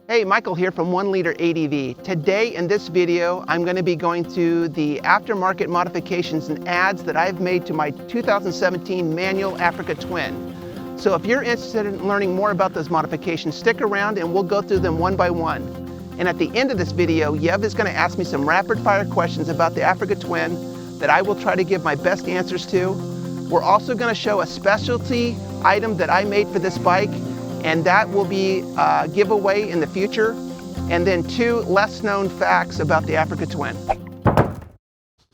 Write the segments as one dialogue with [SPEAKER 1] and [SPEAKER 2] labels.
[SPEAKER 1] Hey, Michael here from 1 Liter ADV. Today in this video, I'm going to be going through the aftermarket modifications and adds that I've made to my 2017 manual Africa Twin. So if you're interested in learning more about those modifications, stick around and we'll go through them one by one. And at the end of this video, Yev is going to ask me some rapid fire questions about the Africa Twin that I will try to give my best answers to. We're also going to show a specialty item that I made for this bike, and that will be a giveaway in the future. And then 2 less known facts about the Africa Twin.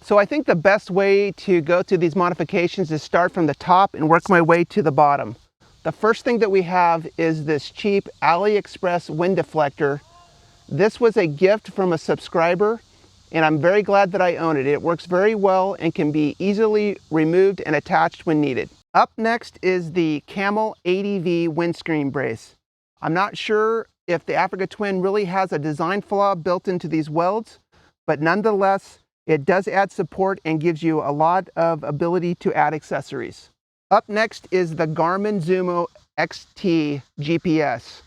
[SPEAKER 1] So I think the best way to go through these modifications is start from the top and work my way to the bottom. The first thing that we have is this cheap AliExpress wind deflector. This was a gift from a subscriber, and I'm very glad that I own it. It works very well and can be easily removed and attached when needed. Up next is the Camel ADV windscreen brace. I'm not sure if the Africa Twin really has a design flaw built into these welds, but nonetheless, it does add support and gives you a lot of ability to add accessories. Up next is the GARMIN ZUMO XT GPS.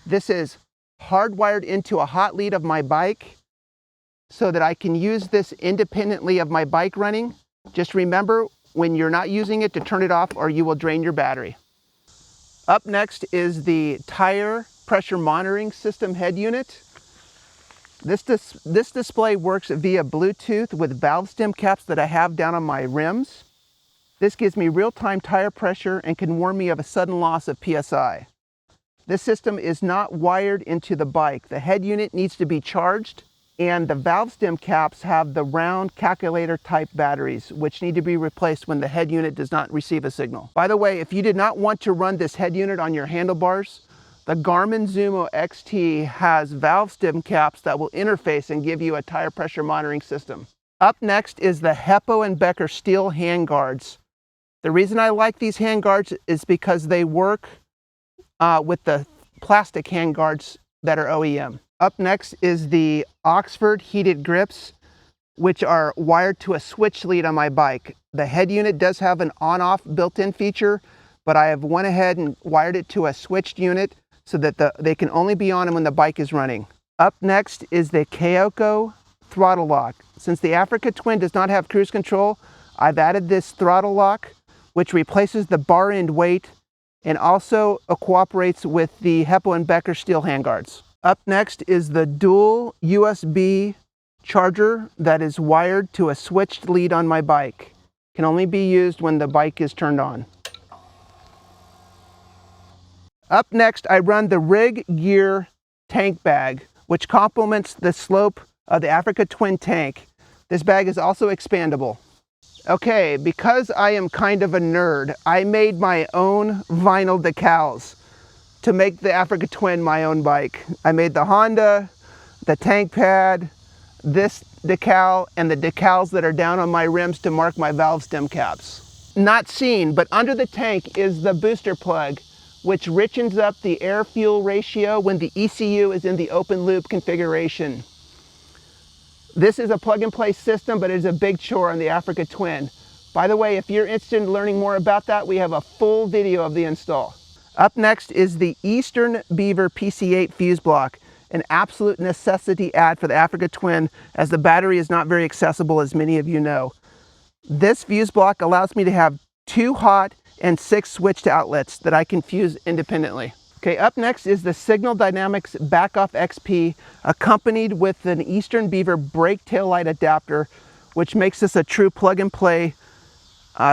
[SPEAKER 1] This is hardwired into a hot lead of my bike so that I can use this independently of my bike running. Just remember, when you're not using it, to turn it off or you will drain your battery. Up next is the tire pressure monitoring system head unit. This display works via Bluetooth with valve stem caps that I have down on my rims. This gives me real-time tire pressure and can warn me of a sudden loss of PSI. This system is not wired into the bike. The head unit needs to be charged, and the valve stem caps have the round calculator type batteries, which need to be replaced when the head unit does not receive a signal. By the way, if you did not want to run this head unit on your handlebars, the GARMIN ZUMO XT has valve stem caps that will interface and give you a tire pressure monitoring system. Up next is the HEPCO&BECKER steel handguards. The reason I like these handguards is because they work with the plastic handguards that are OEM. Up next is the Oxford heated grips, which are wired to a switch lead on my bike. The head unit does have an on-off built-in feature, but I have went ahead and wired it to a switched unit so that they can only be on when the bike is running. Up next is the Kaoko throttle lock. Since the Africa Twin does not have cruise control, I've added this throttle lock, which replaces the bar end weight and also cooperates with the Hepco&BECKER steel handguards. Up next is the dual USB charger that is wired to a switched lead on my bike. Can only be used when the bike is turned on. Up next, I run the RIGG gear tank bag, which complements the slope of the Africa Twin tank. This bag is also expandable. Okay, because I am kind of a nerd, I made my own vinyl decals to make the Africa Twin my own bike. I made the Honda, the tank pad, this decal, and the decals that are down on my rims to mark my valve stem caps. Not seen, but under the tank is the booster plug, which richens up the air-fuel ratio when the ECU is in the open loop configuration. This is a plug-and-play system, but it is a big chore on the Africa Twin. By the way, if you're interested in learning more about that, we have a full video of the install. Up next is the Eastern Beaver PC8 fuse block, an absolute necessity add for the Africa Twin, as the battery is not very accessible, as many of you know. This fuse block allows me to have 2 hot and 6 switched outlets that I can fuse independently. Okay, up next is the Signal Dynamics Backoff XP, accompanied with an Eastern Beaver brake taillight adapter, which makes this a true plug-and-play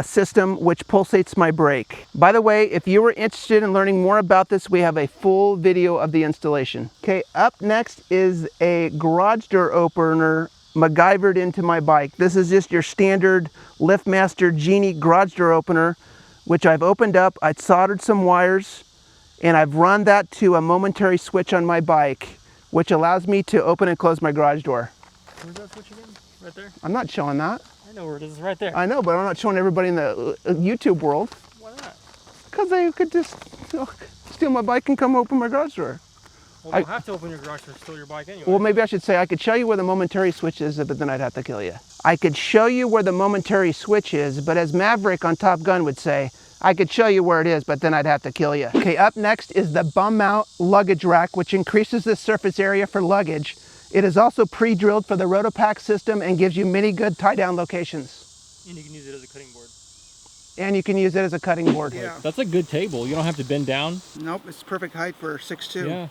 [SPEAKER 1] system which pulsates my brake. By the way, if you were interested in learning more about this, we have a full video of the installation. Okay, up next is a garage door opener MacGyvered into my bike. This is just your standard LiftMaster Genie garage door opener, which I've opened up. I've soldered some wires, and I've run that to a momentary switch on my bike, which allows me to open and close my garage door.
[SPEAKER 2] Where's that switch again? Right there?
[SPEAKER 1] I'm not showing that.
[SPEAKER 2] I know where it is, right there.
[SPEAKER 1] I know, but I'm not showing everybody in the YouTube world.
[SPEAKER 2] Why not?
[SPEAKER 1] Because they could just steal my bike and come open my garage door.
[SPEAKER 2] Well, you don't have to open your garage door to steal your bike anyway.
[SPEAKER 1] Well, maybe I should say I could show you where the momentary switch is, but then I'd have to kill you. I could show you where the momentary switch is, but as Maverick on Top Gun would say, I could show you where it is, but then I'd have to kill you. Okay, up next is the bum mount luggage rack, which increases the surface area for luggage. It is also pre-drilled for the Rotopack system and gives you many good tie-down locations.
[SPEAKER 2] And you can use it as a cutting board.
[SPEAKER 1] And you can use it as a cutting board.
[SPEAKER 3] Yeah.
[SPEAKER 2] That's a good table. You don't have to bend down.
[SPEAKER 3] Nope, it's perfect height for 6'2".
[SPEAKER 2] Yeah.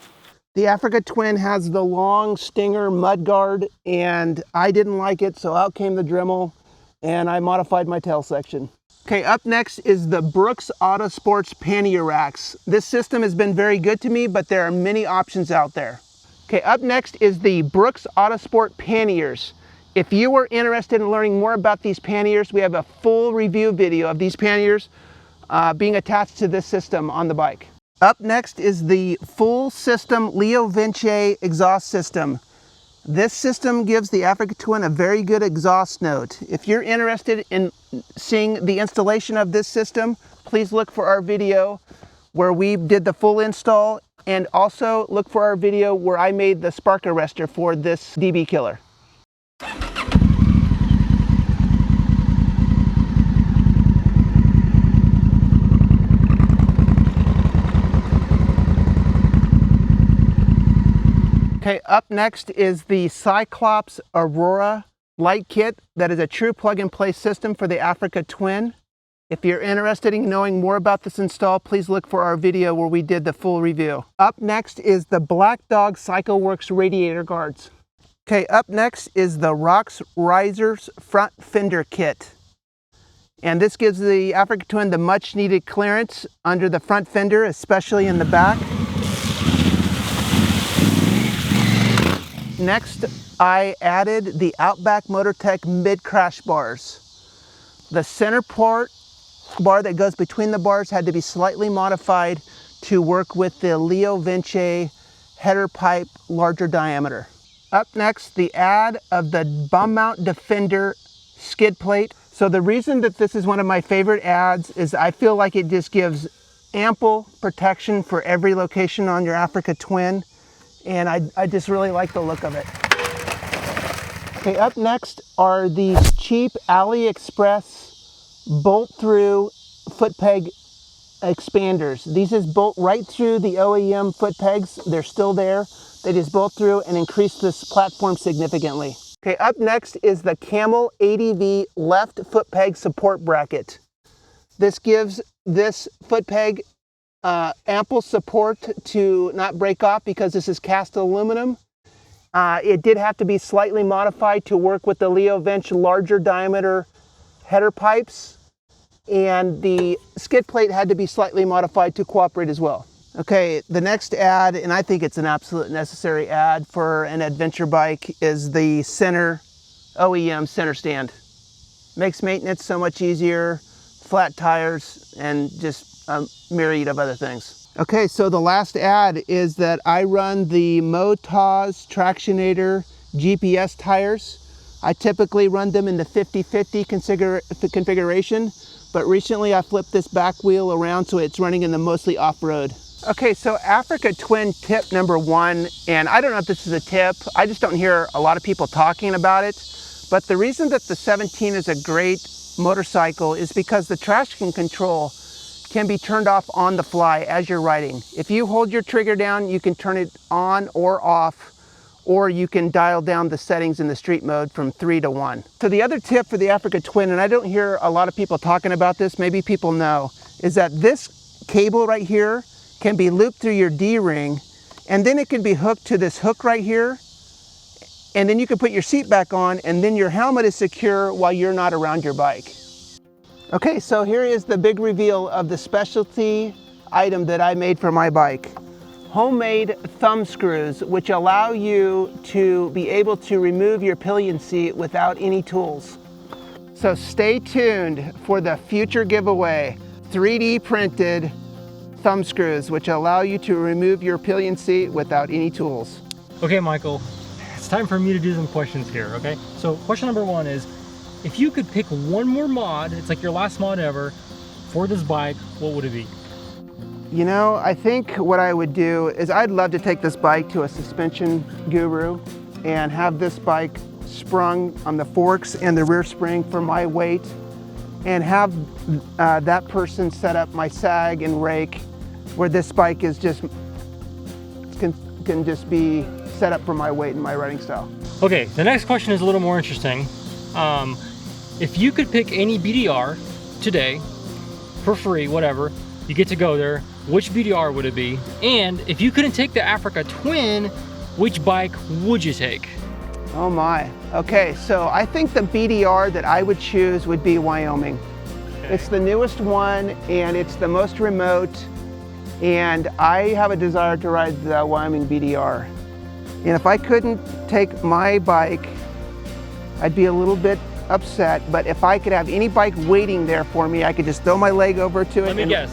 [SPEAKER 1] The Africa Twin has the long Stinger mud guard, and I didn't like it, so out came the Dremel, and I modified my tail section. Okay, up next is the Brooks AutoSports pannier racks. This system has been very good to me, but there are many options out there. Okay, up next is the Brooks AutoSport panniers. If you are interested in learning more about these panniers, we have a full review video of these panniers being attached to this system on the bike. Up next is the full system LeoVince exhaust system. This system gives the Africa Twin a very good exhaust note. If you're interested in seeing the installation of this system, please look for our video where we did the full install, and also look for our video where I made the spark arrestor for this DB killer. Okay, up next is the Cyclops Aurora light kit that is a true plug-and-play system for the Africa Twin. If you're interested in knowing more about this install, please look for our video where we did the full review. Up next is the Black Dog CycleWorks radiator guards. Okay, up next is the Rox Risers front fender kit. And this gives the Africa Twin the much needed clearance under the front fender, especially in the back. Next, I added the Outback Motortex mid-crash bars. The center bar that goes between the bars had to be slightly modified to work with the LeoVince header pipe larger diameter. Up next, the add of the Bumot Defender skid plate. So the reason that this is one of my favorite adds is I feel like it just gives ample protection for every location on your Africa Twin. And I just really like the look of it. Okay, up next are these cheap AliExpress bolt-through foot peg expanders. These just bolt right through the OEM foot pegs. They're still there. They just bolt through and increase this platform significantly. Okay, up next is the CAMELADV left foot peg support bracket. This gives this foot peg ample support to not break off because this is cast aluminum. It did have to be slightly modified to work with the LeoVince larger diameter header pipes, and the skid plate had to be slightly modified to cooperate as well. Okay, the next add, and I think it's an absolute necessary add for an adventure bike, is the center OEM center stand. Makes maintenance so much easier, flat tires, and just a myriad of other things. Okay, so the last add is that I run the Motoz Tractionator GPS tires. I typically run them in the 50-50 configuration, but recently I flipped this back wheel around so it's running in the mostly off-road. Okay, so Africa Twin tip number one, and I don't know if this is a tip, I just don't hear a lot of people talking about it, but the reason that the 17 is a great motorcycle is because the traction control can be turned off on the fly as you're riding. If you hold your trigger down, you can turn it on or off, or you can dial down the settings in the street mode from 3 to 1. So the other tip for the Africa Twin, and I don't hear a lot of people talking about this, maybe people know, is that this cable right here can be looped through your D-ring, and then it can be hooked to this hook right here, and then you can put your seat back on, and then your helmet is secure while you're not around your bike. Okay, so here is the big reveal of the specialty item that I made for my bike. Homemade thumb screws, which allow you to be able to remove your pillion seat without any tools. So stay tuned for the future giveaway. 3D printed thumb screws, which allow you to remove your pillion seat without any tools.
[SPEAKER 2] Okay, Michael, it's time for me to do some questions here, okay? So question number one is, if you could pick one more mod, it's like your last mod ever, for this bike, what would it be?
[SPEAKER 1] You know, I think what I would do is I'd love to take this bike to a suspension guru and have this bike sprung on the forks and the rear spring for my weight and have that person set up my sag and rake, where this bike is just can just be set up for my weight and my riding style.
[SPEAKER 2] Okay, the next question is a little more interesting. If you could pick any BDR today, for free, whatever, you get to go there, which BDR would it be? And if you couldn't take the Africa Twin, which bike would you take?
[SPEAKER 1] Oh my. Okay, so I think the BDR that I would choose would be Wyoming.
[SPEAKER 2] Okay.
[SPEAKER 1] It's the newest one and it's the most remote, and I have a desire to ride the Wyoming BDR. And if I couldn't take my bike, I'd be a little bit upset, but if I could have any bike waiting there for me, I could just throw my leg over to it.
[SPEAKER 2] Let me guess.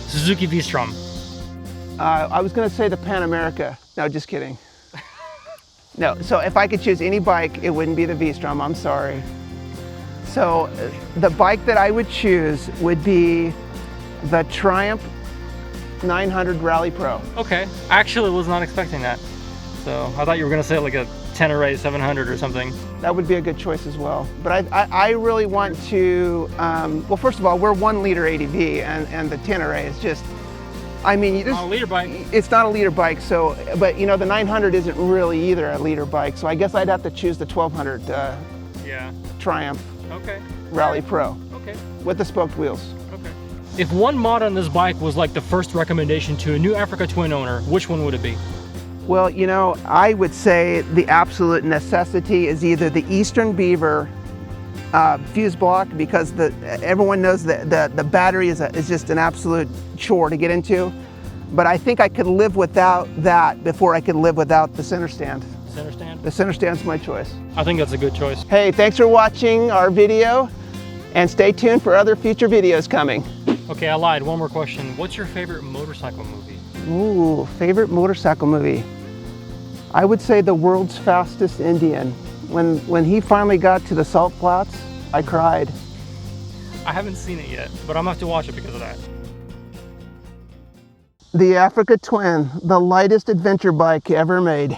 [SPEAKER 2] Suzuki V-Strom.
[SPEAKER 1] I was gonna say the Pan America. No, just kidding. No, so if I could choose any bike, it wouldn't be the V-Strom, I'm sorry. So the bike that I would choose would be the Triumph 900 Rally Pro.
[SPEAKER 2] Okay, actually was not expecting that. So I thought you were gonna say like a Tenere 700 or something.
[SPEAKER 1] That would be a good choice as well. But I really want to, well, first of all, we're 1 liter ADV, and the Tenere is just, I mean, you just,
[SPEAKER 2] Not a liter bike.
[SPEAKER 1] It's not a liter bike, so, but you know, the 900 isn't really either a liter bike, so I guess I'd have to choose the 1200
[SPEAKER 2] Yeah.
[SPEAKER 1] Triumph
[SPEAKER 2] Okay.
[SPEAKER 1] Rally Pro
[SPEAKER 2] Okay.
[SPEAKER 1] with the spoked wheels.
[SPEAKER 2] Okay. If one mod on this bike was like the first recommendation to a new Africa Twin owner, which one would it be?
[SPEAKER 1] Well, you know, I would say the absolute necessity is either the Eastern Beaver fuse block, because everyone knows that the battery is just an absolute chore to get into. But I think I could live without that before I could live without the center stand.
[SPEAKER 2] Center stand?
[SPEAKER 1] The center stand's my choice.
[SPEAKER 2] I think that's a good choice.
[SPEAKER 1] Hey, thanks for watching our video, and stay tuned for other future videos coming.
[SPEAKER 2] Okay, I lied. One more question. What's your favorite motorcycle movie?
[SPEAKER 1] Ooh, favorite motorcycle movie? I would say The World's Fastest Indian. When he finally got to the salt flats, I cried.
[SPEAKER 2] I haven't seen it yet, but I'm gonna have to watch it because of that.
[SPEAKER 1] The Africa Twin, the lightest adventure bike ever made.